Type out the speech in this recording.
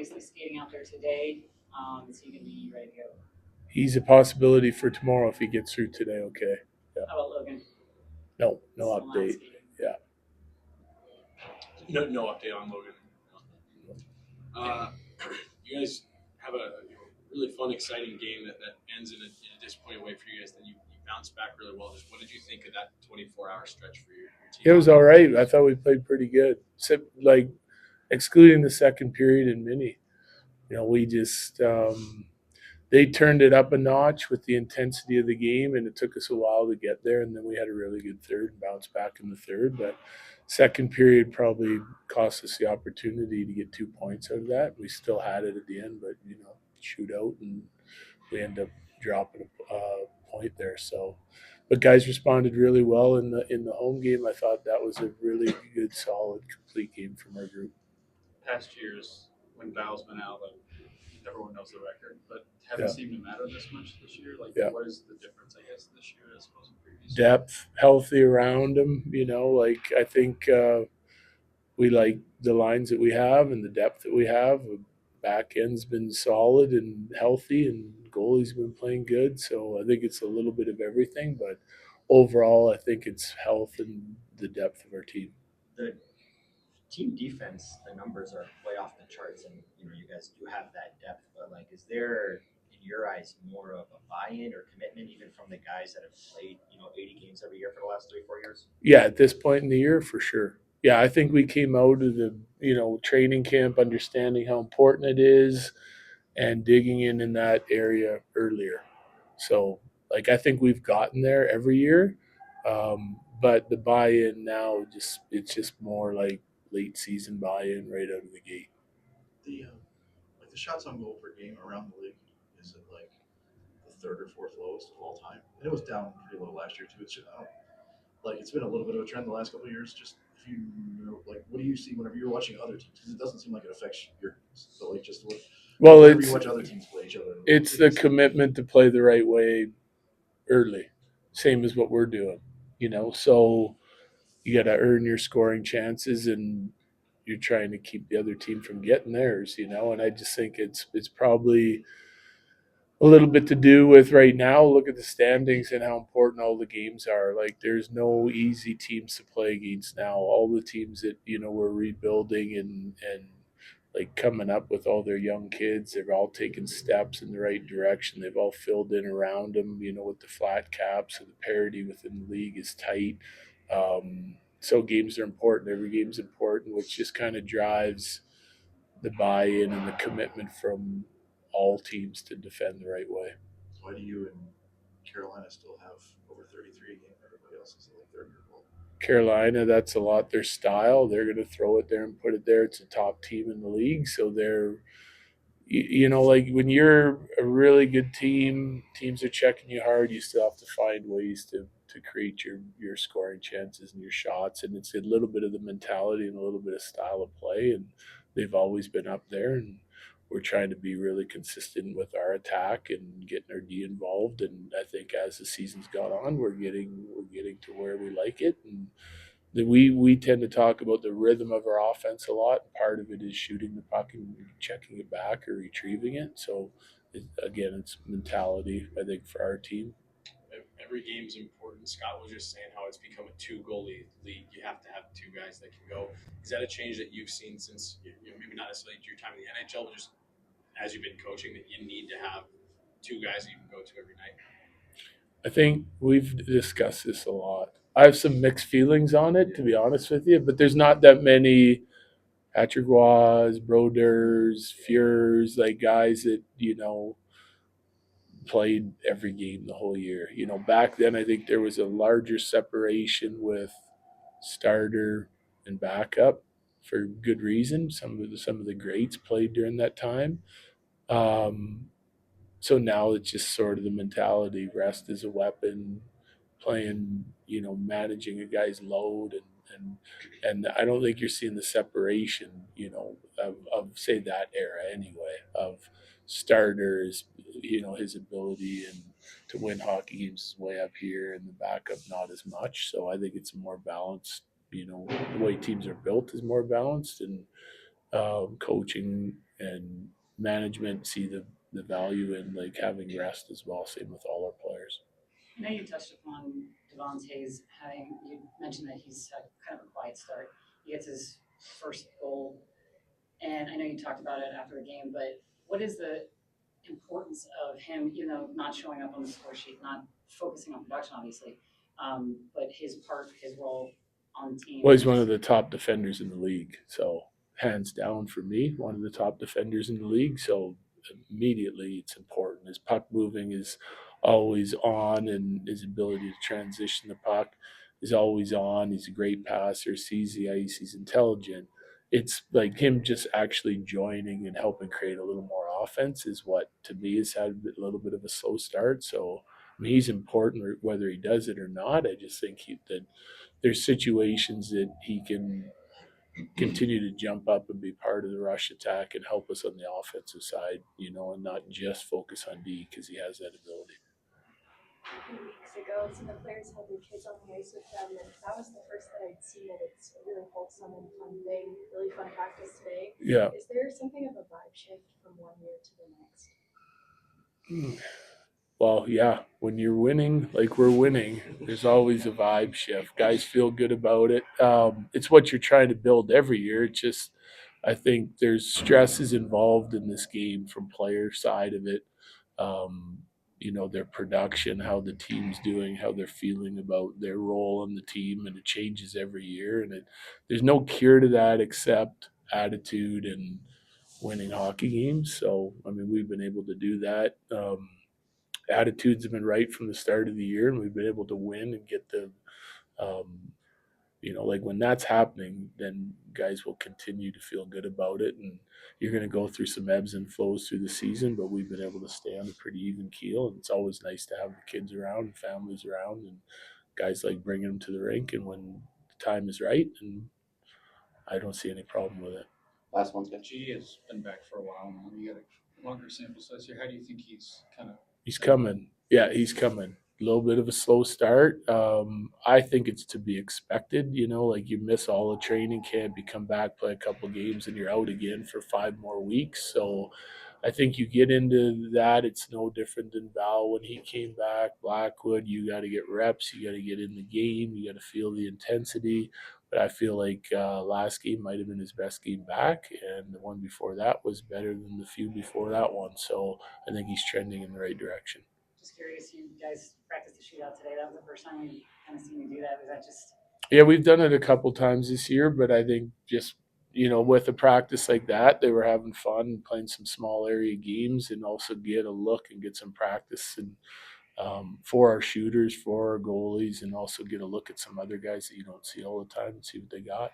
obviously skating out there today. Is he going to be ready to go? He's a possibility for tomorrow if he gets through today. Okay. Yeah. How about Logan? No Still not update. skating. Yeah. No update on Logan. You guys have a really fun, exciting game that ends in a disappointing way for you guys. Then you bounced back really well. Just what did you think of that 24-hour stretch for your team? It was all right. I thought we played pretty good. Except, like, excluding the second period in mini. We just they turned it up a notch with the intensity of the game, and it took us a while to get there. And then we had a really good third and bounced back in the third. But second period probably cost us the opportunity to get 2 points out of that. We still had it at the end, but shootout, and we end up dropping a point there. So, but guys responded really well in the home game. I thought that was a really good, solid, complete game from our group. Past years, when Val's been out, like everyone knows the record, but haven't seemed to matter this much this year. Like, what is the difference, I guess, this year as opposed to previous? Depth, healthy around them. Like I think we like the lines that we have and the depth that we have. Back end's been solid and healthy, and goalie's been playing good. So I think it's a little bit of everything, but overall, I think it's health and the depth of our team. The team defense, the numbers are way off the charts, and you guys do have that depth. But like, is there in your eyes more of a buy-in or commitment even from the guys that have played 80 games every year for the last 3-4 years? Yeah, at this point in the year, for sure. Yeah, I think we came out of the training camp understanding how important it is and digging in that area earlier. So, like, I think we've gotten there every year, but the buy-in now it's just more like late season buy-in right out of the gate. The shots on goal per game around the league is it like the third or fourth lowest of all time, and it was down pretty low last year too. It's been a little bit of a trend the last couple of years. Just if what do you see whenever you're watching other teams? Because it doesn't seem like it affects your teams, but like just what. Well, whenever you watch other teams play each other. It's the commitment to play the right way early, same as what we're doing. So you got to earn your scoring chances, and you're trying to keep the other team from getting theirs. And I just think it's probably a little bit to do with right now. Look at the standings and how important all the games are. Like, there's no easy teams to play against now. All the teams that we're rebuilding and like coming up with all their young kids, they've all taken steps in the right direction. They've all filled in around them. With the flat caps, so the parity within the league is tight. So games are important. Every game's important, which just kind of drives the buy-in and the commitment from all teams to defend the right way. Why do you and Carolina still have over 33 a game? Everybody else is like 30 or more. Carolina, that's a lot their style. They're going to throw it there and put it there. It's a top team in the league, so they're like when you're a really good team, teams are checking you hard. You still have to find ways to create your scoring chances and your shots, and it's a little bit of the mentality and a little bit of style of play, and they've always been up there, and we're trying to be really consistent with our attack and getting our D involved. And I think as the season's gone on, we're getting to where we like it. And we tend to talk about the rhythm of our offense a lot. Part of it is shooting the puck and checking it back or retrieving it. So it's mentality, I think, for our team. Every game's important. Scott was just saying how it's become a 2-goalie league. You have to have 2 guys that can go. Is that a change that you've seen since maybe not necessarily your time in the NHL, but just as you've been coaching, that you need to have 2 guys that you can go to every night? I think we've discussed this a lot. I have some mixed feelings on it, to be honest with you, but there's not that many Patrick Roy's, Brodeurs, Fures, like guys that, played every game the whole year. Back then I think there was a larger separation with starter and backup for good reason. Some of the greats played during that time. So now it's just sort of the mentality: rest is a weapon, playing, managing a guy's load, and I don't think you're seeing the separation, of say that era anyway, of starters, his ability and to win hockey games is way up here, and the backup not as much. So I think it's more balanced. The way teams are built is more balanced, and coaching and management see the value in like having rest as well. Same with all our players. I know you touched upon Devon Toews having, you mentioned that he's had kind of a quiet start. He gets his first goal, and I know you talked about it after the game, but what is the importance of him, not showing up on the score sheet, not focusing on production, obviously, but his part, his role on the team? Well, he's one of the top defenders in the league, so hands down for me, one of the top defenders in the league. So immediately, it's important. His puck moving is always on, and his ability to transition the puck is always on. He's a great passer, sees the ice, he's intelligent. It's like him just actually joining and helping create a little more offense is what, to me, has had a little bit of a slow start. So I mean, he's important whether he does it or not. I just think that there's situations that he can continue to jump up and be part of the rush attack and help us on the offensive side, and not just focus on D because he has that ability. A few weeks ago, some of the players had their kids on the ice with them, and that was the first that I'd seen it. It's a really wholesome and fun thing, really fun practice today. Yeah. Is there something of a vibe shift from one year to the next? Well, yeah, when you're winning, like we're winning, there's always a vibe shift. Guys feel good about it. It's what you're trying to build every year. It's just, I think there's stresses involved in this game from player side of it. Their production, how the team's doing, how they're feeling about their role in the team, and it changes every year. And there's no cure to that except attitude and winning hockey games. So, I mean, we've been able to do that. Attitudes have been right from the start of the year, and we've been able to win and get the, like when that's happening, then guys will continue to feel good about it. And you're going to go through some ebbs and flows through the season, but we've been able to stay on a pretty even keel. And it's always nice to have the kids around and families around, and guys like bringing them to the rink and when the time is right. And I don't see any problem with it. Last one's good. G has been back for a while now. You got a longer sample size here. How do you think he's kind of? He's coming. Yeah, he's coming. A little bit of a slow start. I think it's to be expected. Like you miss all the training camp, you come back, play a couple games, and you're out again for 5 more weeks. So I think you get into that. It's no different than Val when he came back. Blackwood, you got to get reps. You got to get in the game. You got to feel the intensity. But I feel like last game might have been his best game back, and the one before that was better than the few before that one. So I think he's trending in the right direction. Just curious, you guys practiced the shootout today. That was the first time we kind of seen you do that. Was that just? Yeah, we've done it a couple times this year, but I think just with a practice like that, they were having fun playing some small area games and also get a look and get some practice and for our shooters, for our goalies, and also get a look at some other guys that you don't see all the time and see what they got.